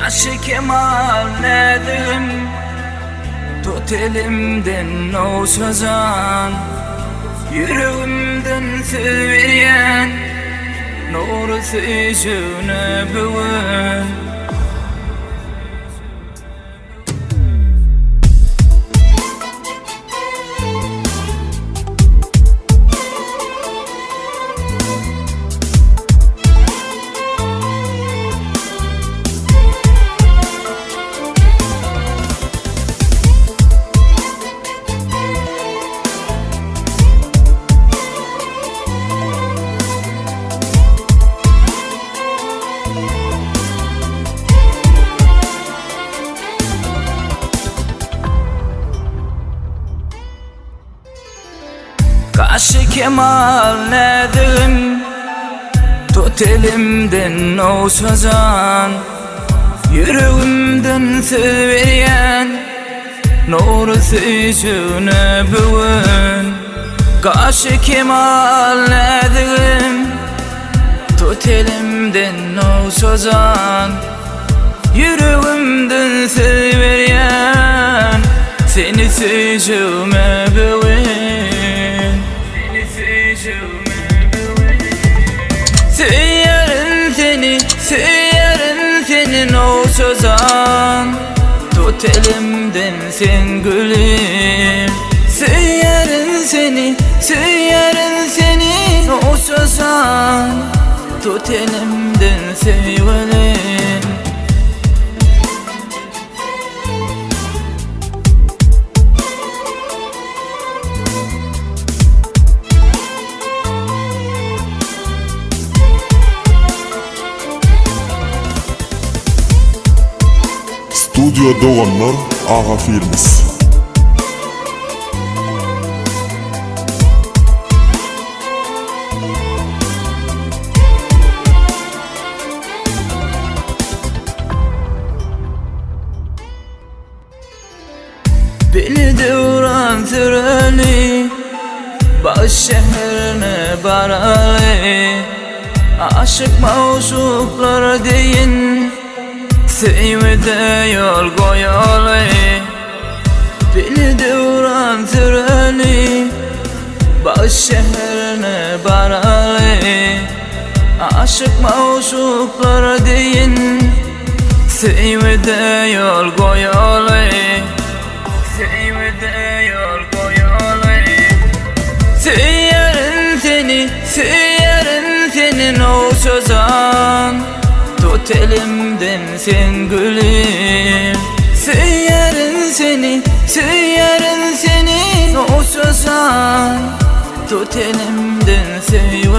Kaşı kemal nedim, tut elimden o sözan, yüreğimden seviyen nuru yüzüne bugün. Kaşı kemal nedim, tut elimden o sözan, yüreğimden seviyen nuru yüzüne bugün. Kaşı kemal nedim, tut elimden o sözan, yüreğimden seviyen seni yüzüme bugün. Seyerim senin o sözan, tut elimden sen gülüm. Seyerim seni o sözan, tut elimden sevgilim. Studio Doğanlar Ağa Films. Beni devran süreli, baş şehrine baralı, aşık mavşuklar deyin, sevmede yol koyalı. Beni devran süreli, baş şehrine baralı, aşık mavşuklar deyin, sevmede yol koyalı. Sevmede yol koyalı. Seyerim senin o sözan, tut elimden sen gülüm. Seyerim seni o sözan, tut elimden sevgilim.